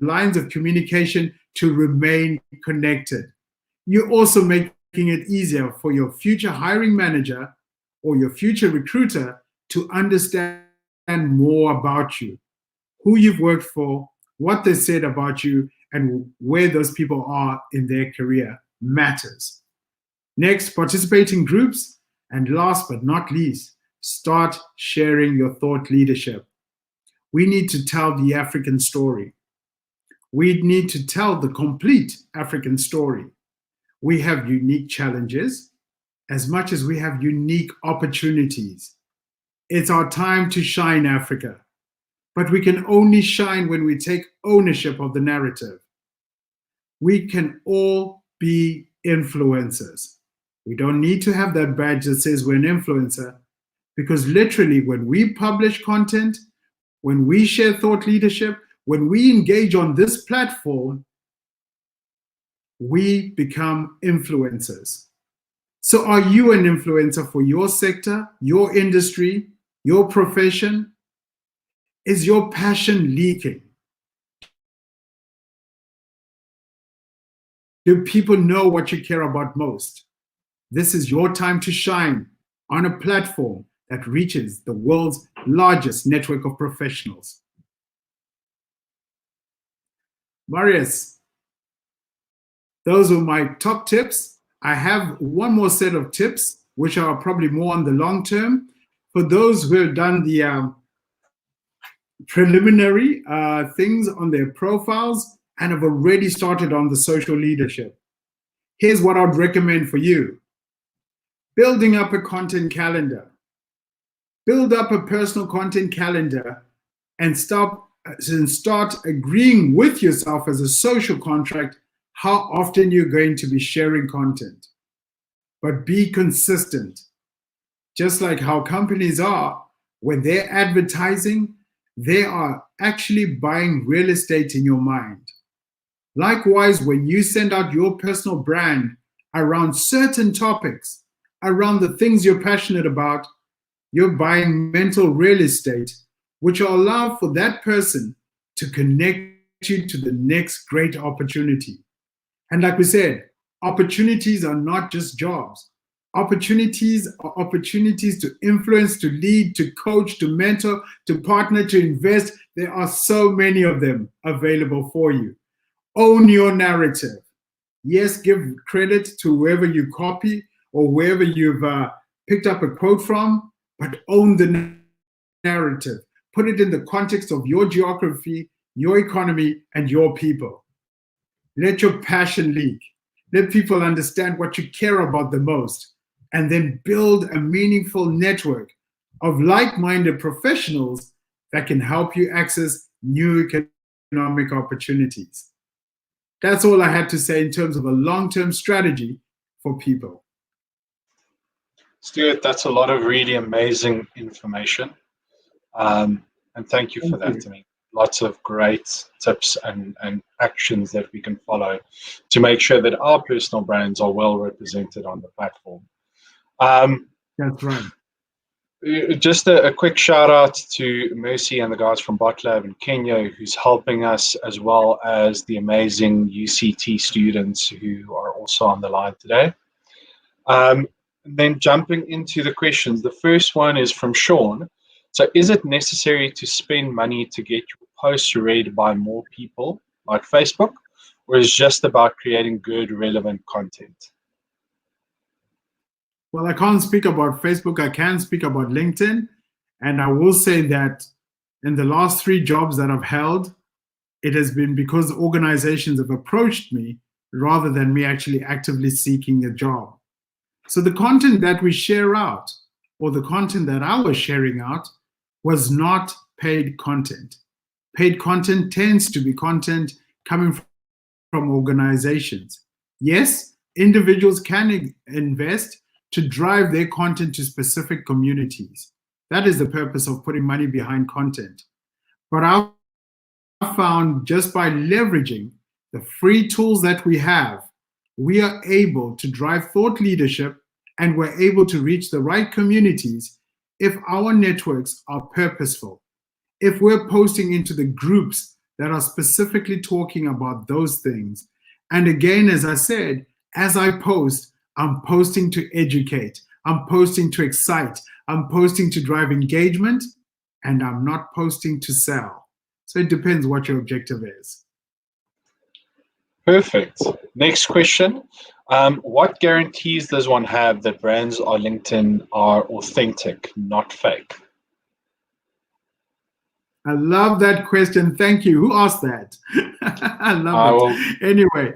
lines of communication to remain connected. You're also making it easier for your future hiring manager or your future recruiter to understand more about you, who you've worked for, what they said about you, and where those people are in their career matters. Next, participate in groups. And last but not least, start sharing your thought leadership. We need to tell the African story. We need to tell the complete African story. We have unique challenges as much as we have unique opportunities. It's our time to shine, Africa. But we can only shine when we take ownership of the narrative. We can all be influencers. We don't need to have that badge that says we're an influencer, because literally when we publish content, when we share thought leadership, when we engage on this platform, we become influencers. So are you an influencer for your sector, your industry, your profession? Is your passion leaking? Do people know what you care about most? This is your time to shine on a platform that reaches the world's largest network of professionals. Marius, those were my top tips. I have one more set of tips, which are probably more on the long term. For those who have done the preliminary things on their profiles and have already started on the social leadership, here's what I'd recommend for you. Building up a content calendar. Build up a personal content calendar and start agreeing with yourself as a social contract how often you're going to be sharing content. But be consistent. Just like how companies are, when they're advertising, they are actually buying real estate in your mind. Likewise, when you send out your personal brand around certain topics, around the things you're passionate about, you're buying mental real estate, which will allow for that person to connect you to the next great opportunity. And like we said, opportunities are not just jobs. Opportunities are opportunities to influence, to lead, to coach, to mentor, to partner, to invest. There are so many of them available for you. Own your narrative. Yes, give credit to whoever you copy or wherever you've picked up a quote from, but own the narrative. Put it in the context of your geography, your economy, and your people. Let your passion leak. Let people understand what you care about the most, and then build a meaningful network of like-minded professionals that can help you access new economic opportunities. That's all I had to say in terms of a long-term strategy for people. Stewart, that's a lot of really amazing information. And thank you for that. I mean, lots of great tips and actions that we can follow to make sure that our personal brands are well represented on the platform. That's right. Just a quick shout out to Mercy and the guys from BotLab in Kenya, who's helping us, as well as the amazing UCT students who are also on the line today. Then jumping into the questions, the first one is from Sean. So is it necessary to spend money to get your posts read by more people like Facebook, or is it just about creating good, relevant content? Well, I can't speak about Facebook. I can speak about LinkedIn. And I will say that in the last 3 jobs that I've held, it has been because organizations have approached me rather than me actually actively seeking a job. So the content that we share out, or the content that I was sharing out, was not paid content. Paid content tends to be content coming from organizations. Yes, individuals can invest to drive their content to specific communities. That is the purpose of putting money behind content. But I've found just by leveraging the free tools that we have, we are able to drive thought leadership, and we're able to reach the right communities if our networks are purposeful. If we're posting into the groups that are specifically talking about those things. And again, as I said, as I post, I'm posting to educate, I'm posting to excite, I'm posting to drive engagement, and I'm not posting to sell. So it depends what your objective is. Perfect. Next question. What guarantees does one have that brands on LinkedIn are authentic, not fake? I love that question. Thank you. Who asked that? I love it. Anyway,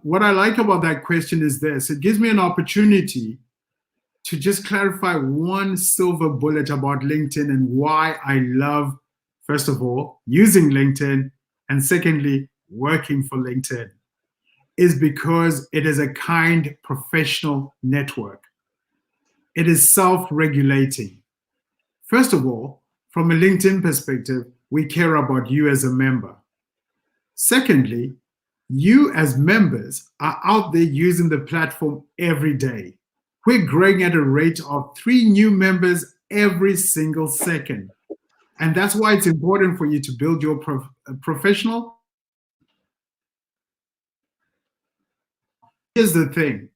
what I like about that question is this. It gives me an opportunity to just clarify one silver bullet about LinkedIn and why I love, first of all, using LinkedIn, and secondly, working for LinkedIn, is because it is a kind professional network. It is self-regulating. First of all, from a LinkedIn perspective, we care about you as a member. Secondly, You as members are out there using the platform every day. We're growing at a rate of 3 new members every single second. And that's why it's important for you to build your professional. Here's the thing.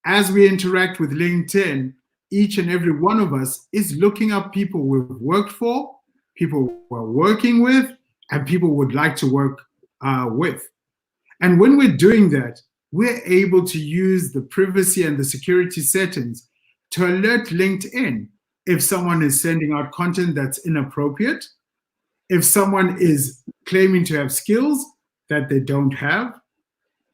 As we interact with LinkedIn, each and every one of us is looking up people we've worked for, people we're working with, and people would like to work with. And when we're doing that, we're able to use the privacy and the security settings to alert LinkedIn if someone is sending out content that's inappropriate, if someone is claiming to have skills that they don't have,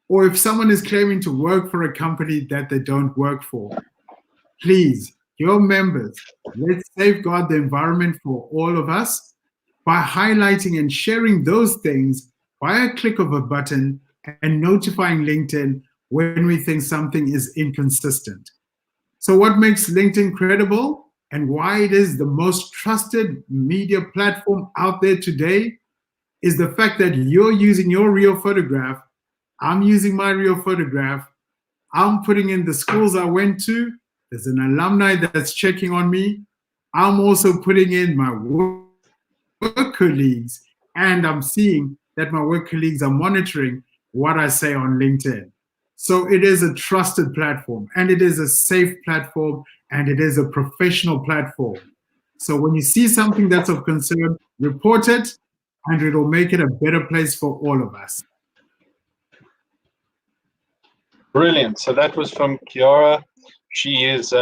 or if someone is claiming to work for a company that they don't work for. Please, your members, let's safeguard the environment for all of us by highlighting and sharing those things by a click of a button and notifying LinkedIn when we think something is inconsistent. So what makes LinkedIn credible and why it is the most trusted media platform out there today is the fact that you're using your real photograph. I'm using my real photograph. I'm putting in the schools I went to. There's an alumni that's checking on me. I'm also putting in my work colleagues, and I'm seeing that my work colleagues are monitoring what I say on LinkedIn. So it is a trusted platform, and it is a safe platform, and it is a professional platform. So when you see something that's of concern, report it, and it'll make it a better place for all of us. Brilliant. So that was from Kiara. She is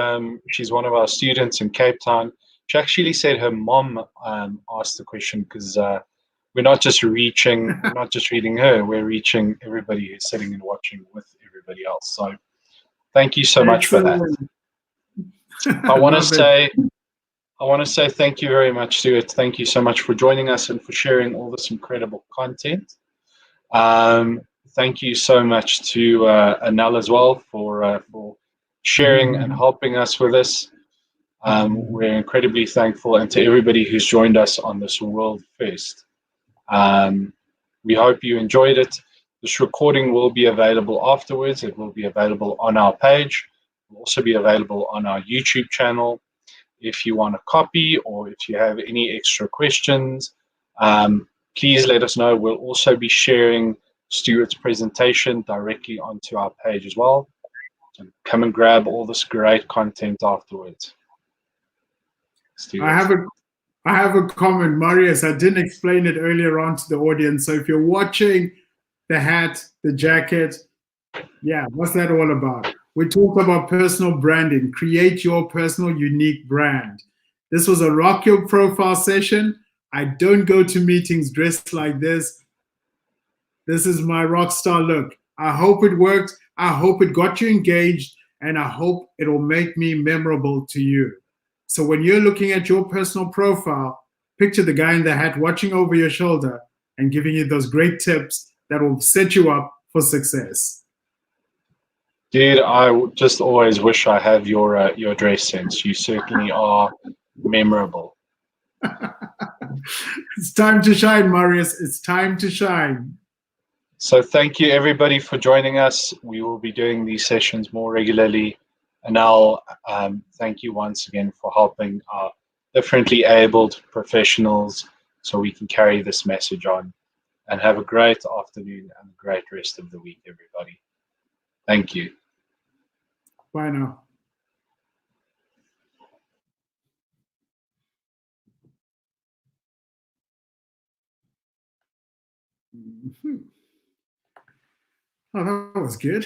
she's one of our students in Cape Town. She actually said her mom asked the question because we're not just reading her, we're reaching everybody who's sitting and watching with everybody else. So thank you so much for that. I want to say thank you very much, Stewart. Thank you so much for joining us and for sharing all this incredible content. Thank you so much to Anel as well for sharing and helping us with this. We're incredibly thankful, and to everybody who's joined us on this World First. We hope you enjoyed it. This recording will be available afterwards. It will be available on our page. It will also be available on our YouTube channel. If you want a copy or if you have any extra questions, please let us know. We'll also be sharing Stewart's presentation directly onto our page as well. So come and grab all this great content afterwards. Stewart. I have a comment, Marius. I didn't explain it earlier on to the audience. So if you're watching the hat, the jacket, yeah, what's that all about? We talk about personal branding. Create your personal unique brand. This was a Rock Your Profile session. I don't go to meetings dressed like this. This is my rock star look. I hope it worked. I hope it got you engaged, and I hope it'll make me memorable to you. So when you're looking at your personal profile, picture the guy in the hat watching over your shoulder and giving you those great tips that will set you up for success. Dude, I just always wish I had your dress sense. You certainly are memorable. It's time to shine, Marius. It's time to shine. So thank you, everybody, for joining us. We will be doing these sessions more regularly. And I'll thank you once again for helping our differently abled professionals so we can carry this message on. And have a great afternoon and a great rest of the week, everybody. Thank you. Bye now. Oh, that was good.